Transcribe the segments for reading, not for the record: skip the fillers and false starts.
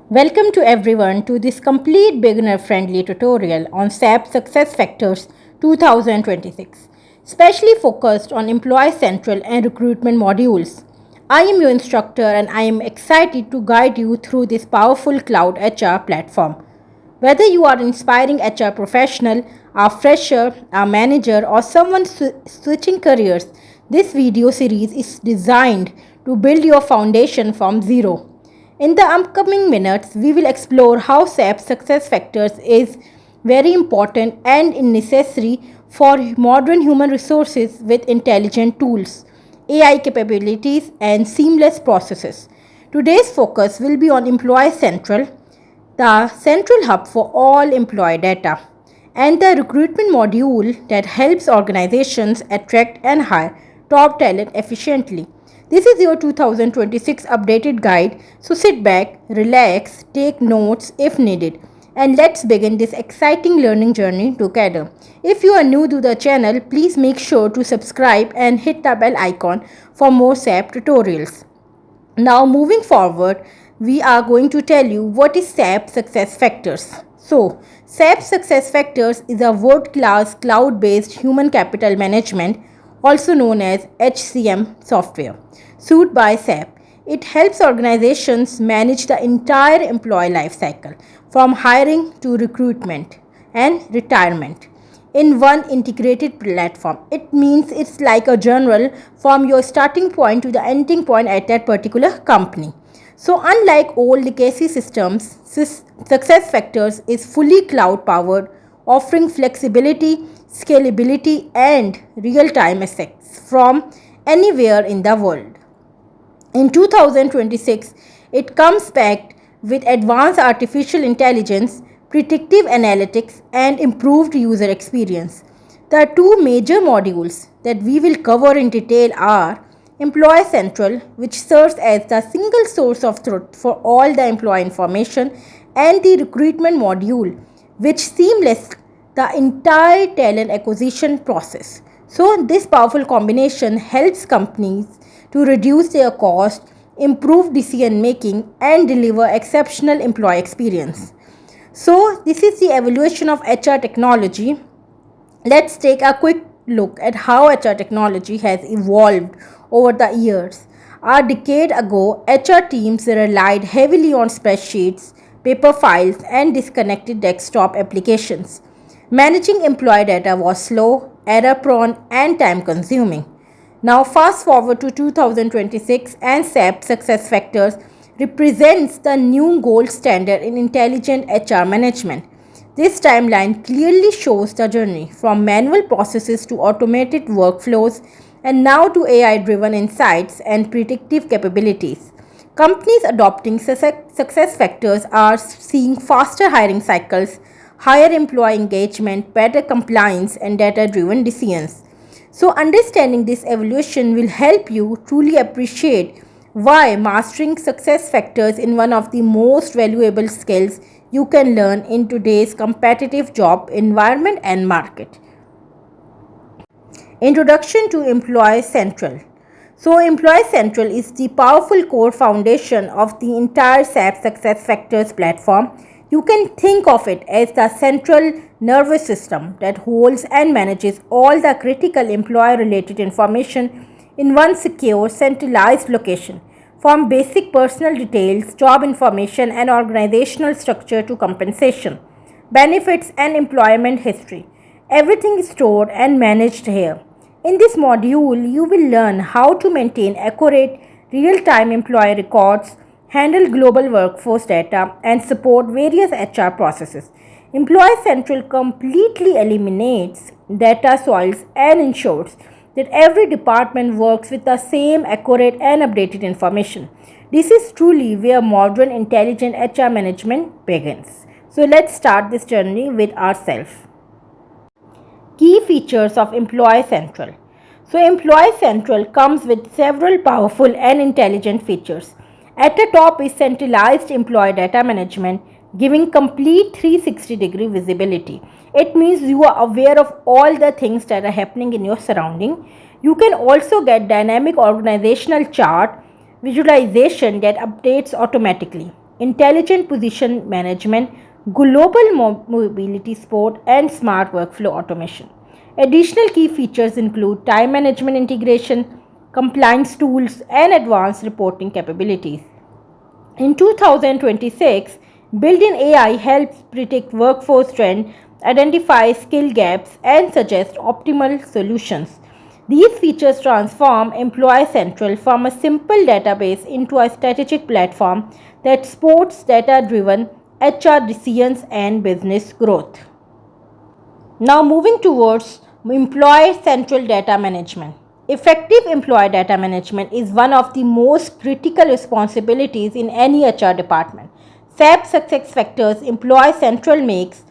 Welcome to everyone to this complete beginner-friendly tutorial on SAP SuccessFactors 2026, specially focused on Employee Central and Recruitment modules. I am your instructor and I am excited to guide you through this powerful cloud HR platform. Whether you are an inspiring HR professional, a fresher, a manager, or someone switching careers, this video series is designed to build your foundation from zero. In the upcoming minutes, we will explore how SAP SuccessFactors is very important and necessary for modern human resources with intelligent tools, AI capabilities, and seamless processes. Today's focus will be on Employee Central, the central hub for all employee data, and the recruitment module that helps organizations attract and hire top talent efficiently. This is your 2026 updated guide, so sit back, relax, take notes if needed, and let's begin this exciting learning journey together. If you are new to the channel, please make sure to subscribe and hit the bell icon for more SAP tutorials. Now moving forward, we are going to tell you what is SAP SuccessFactors. So, SAP SuccessFactors is a world-class cloud-based human capital management, also known as HCM software, suited by SAP. It helps organizations manage the entire employee life cycle, from hiring to recruitment and retirement, in one integrated platform. It means it's like a journal from your starting point to the ending point at that particular company. So unlike old legacy systems, SuccessFactors is fully cloud powered, offering flexibility, scalability, and real-time access from anywhere in the world. In 2026, it comes back with advanced artificial intelligence, predictive analytics, and improved user experience. The two major modules that we will cover in detail are Employee Central, which serves as the single source of truth for all the employee information, and the Recruitment module, which seamless the entire talent acquisition process. So, this powerful combination helps companies to reduce their cost, improve decision making, and deliver exceptional employee experience. So, this is the evolution of HR technology. Let's take a quick look at how HR technology has evolved over the years. A decade ago, HR teams relied heavily on spreadsheets, paper files, and disconnected desktop applications. Managing employee data was slow, error prone, and time consuming. Now, fast forward to 2026, and SAP SuccessFactors represents the new gold standard in intelligent HR management. This timeline clearly shows the journey from manual processes to automated workflows and now to AI-driven insights and predictive capabilities. Companies adopting SuccessFactors are seeing faster hiring cycles, higher employee engagement, better compliance, and data-driven decisions. So, understanding this evolution will help you truly appreciate why mastering SuccessFactors is one of the most valuable skills you can learn in today's competitive job environment and market. Introduction to Employee Central. So, Employee Central is the powerful core foundation of the entire SAP SuccessFactors platform. You can think of it as the central nervous system that holds and manages all the critical employee-related information in one secure, centralized location, from basic personal details, job information, and organizational structure to compensation, benefits, and employment history. Everything is stored and managed here. In this module, you will learn how to maintain accurate, real-time employee records, handle global workforce data, and support various HR processes. Employee Central completely eliminates data soils and ensures that every department works with the same accurate and updated information. This is truly where modern intelligent HR management begins. So let's start this journey with ourselves. Key features of Employee Central. So Employee Central comes with several powerful and intelligent features. At the top is centralized employee data management, giving complete 360-degree visibility. It means you are aware of all the things that are happening in your surrounding. You can also get dynamic organizational chart visualization that updates automatically. intelligent position management, global mobility support, and smart workflow automation. Additional key features include time management integration, compliance tools, and advanced reporting capabilities. In 2026, built-in AI helps predict workforce trends, identify skill gaps, and suggest optimal solutions. These features transform Employee Central from a simple database into a strategic platform that supports data-driven HR decisions and business growth. Now moving towards Employee Central Data Management. Effective employee data management is one of the most critical responsibilities in any HR department. SAP SuccessFactors Employee Central makes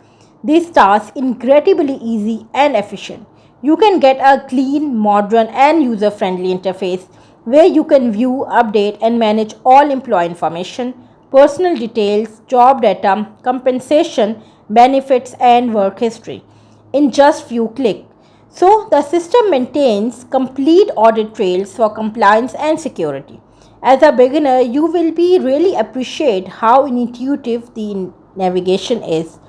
this task incredibly easy and efficient. You can get a clean, modern, and user-friendly interface where you can view, update, and manage all employee information, personal details, job data, compensation, benefits, and work history in just few clicks. So the system maintains complete audit trails for compliance and security. As a beginner, you will be really appreciate how intuitive the navigation is.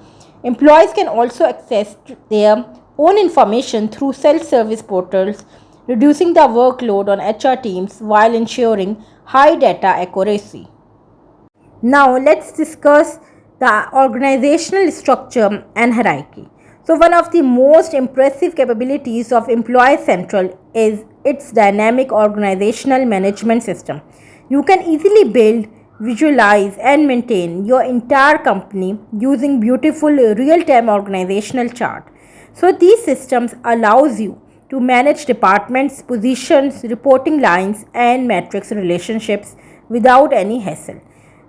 Employees can also access their own information through self-service portals, reducing the workload on HR teams while ensuring high data accuracy. Now let's discuss the organizational structure and hierarchy. So one of the most impressive capabilities of Employee Central is its dynamic organizational management system. You can easily build, visualize and maintain your entire company using beautiful real-time organizational chart. So these systems allows you to manage departments, positions, reporting lines and matrix relationships without any hassle.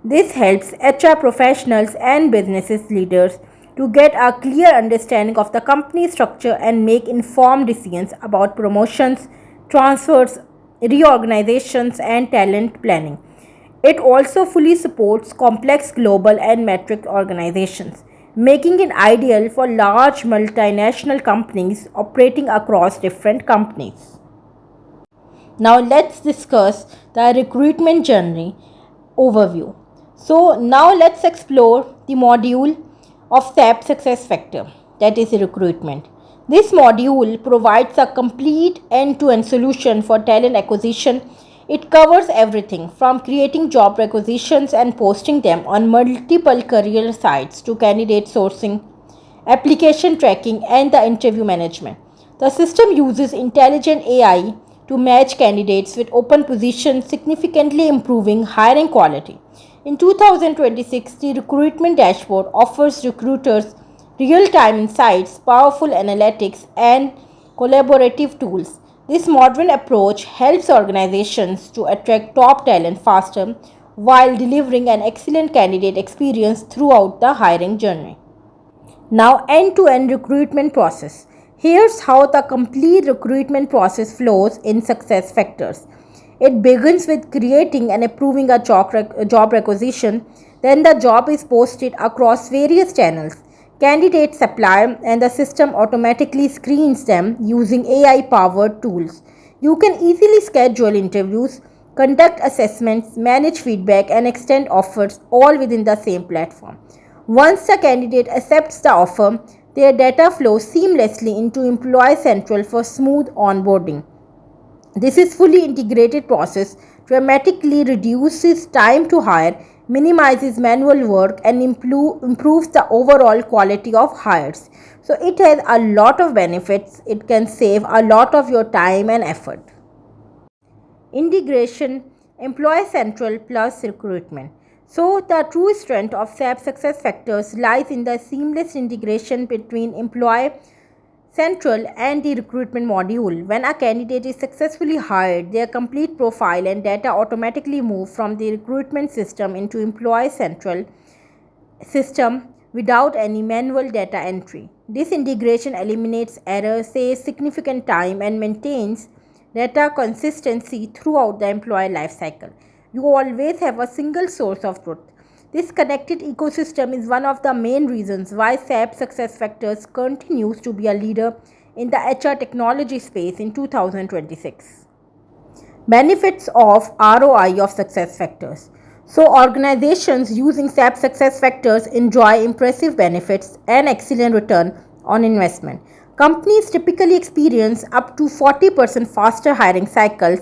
This helps HR professionals and business leaders to get a clear understanding of the company structure and make informed decisions about promotions, transfers, reorganizations, and talent planning. It also fully supports complex global and metric organizations, making it ideal for large multinational companies operating across different companies. Now let's discuss the recruitment journey overview. So now let's explore the module of SAP SuccessFactor, that is recruitment. This module provides a complete end-to-end solution for talent acquisition. It covers everything from creating job requisitions and posting them on multiple career sites to candidate sourcing, application tracking, and the interview management. The system uses intelligent AI to match candidates with open positions, significantly improving hiring quality. In 2026, the recruitment dashboard offers recruiters real-time insights, powerful analytics, and collaborative tools. This modern approach helps organizations to attract top talent faster while delivering an excellent candidate experience throughout the hiring journey. Now, end-to-end recruitment process. Here's how the complete recruitment process flows in SuccessFactors. It begins with creating and approving a job requisition. Then the job is posted across various channels. Candidates apply and the system automatically screens them using AI-powered tools. You can easily schedule interviews, conduct assessments, manage feedback, and extend offers all within the same platform. Once the candidate accepts the offer, their data flows seamlessly into Employee Central for smooth onboarding. This is fully integrated process dramatically reduces time to hire, minimizes manual work and improves the overall quality of hires. So it has a lot of benefits. It can save a lot of your time and effort. Integration, Employee Central plus recruitment. So the true strength of SAP SuccessFactors lies in the seamless integration between Employee Central and the recruitment module. When a candidate is successfully hired, their complete profile and data automatically move from the recruitment system into Employee Central system without any manual data entry. This integration eliminates errors, saves significant time, and maintains data consistency throughout the employee lifecycle. You always have a single source of truth. This connected ecosystem is one of the main reasons why SAP SuccessFactors continues to be a leader in the HR technology space in 2026. Benefits of ROI of SuccessFactors. So, organizations using SAP SuccessFactors enjoy impressive benefits and excellent return on investment. Companies typically experience up to 40% faster hiring cycles,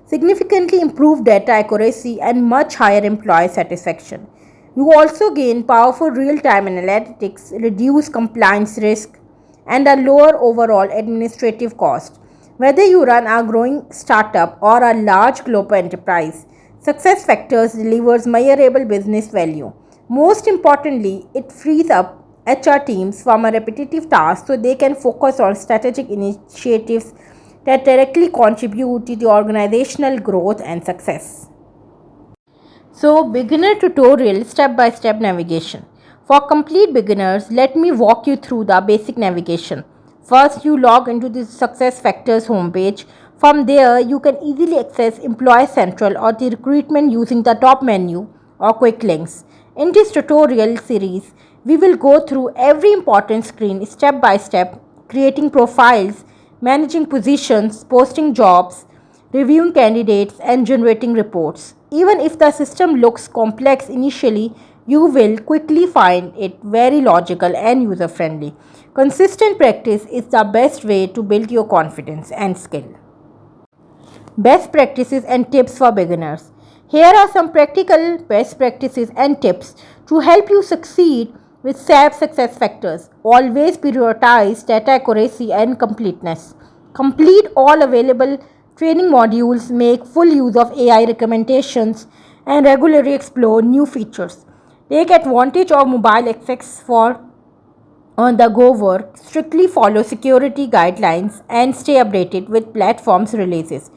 significantly improved data accuracy, and much higher employee satisfaction. You also gain powerful real time analytics, reduce compliance risk, and a lower overall administrative cost. Whether you run a growing startup or a large global enterprise, SuccessFactors delivers measurable business value. Most importantly, it frees up HR teams from a repetitive task so they can focus on strategic initiatives that directly contribute to the organizational growth and success. So, beginner tutorial step by step navigation. For complete beginners, let me walk you through the basic navigation. First, you log into the SuccessFactors homepage. From there, you can easily access Employee Central or the recruitment using the top menu or quick links. In this tutorial series, we will go through every important screen step by step, creating profiles, managing positions, posting jobs, reviewing candidates, and generating reports. Even if the system looks complex initially, you will quickly find it very logical and user friendly. Consistent practice is the best way to build your confidence and skill. Best practices and tips for beginners. Here are some practical best practices and tips to help you succeed with SAP SuccessFactors. Always prioritize data accuracy and completeness. Complete all available training modules, make full use of AI recommendations, and regularly explore new features. Take advantage of mobile access for on the go work, strictly follow security guidelines, and stay updated with platforms releases.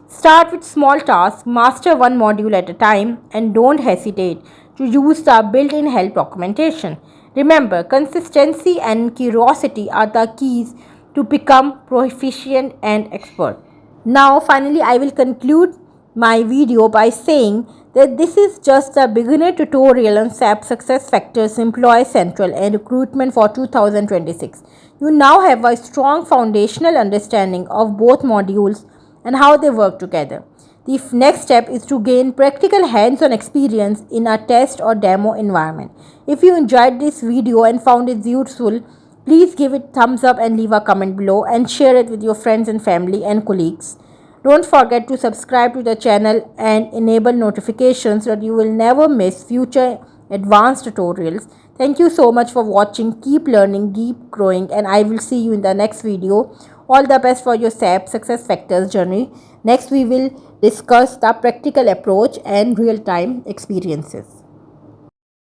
Start with small tasks, master one module at a time, and don't hesitate to use the built in help documentation. Remember, consistency and curiosity are the keys to become proficient and expert. Now, finally, I will conclude my video by saying that this is just a beginner tutorial on SAP SuccessFactors, Employee Central and Recruitment for 2026. You now have a strong foundational understanding of both modules and how they work together. The next step is to gain practical hands-on experience in a test or demo environment. If you enjoyed this video and found it useful, please give it thumbs up and leave a comment below and share it with your friends and family and colleagues. Don't forget to subscribe to the channel and enable notifications so that you will never miss future advanced tutorials. Thank you so much for watching. Keep learning, keep growing, and I will see you in the next video. All the best for your SAP SuccessFactors journey. Next, we will discuss the practical approach and real-time experiences.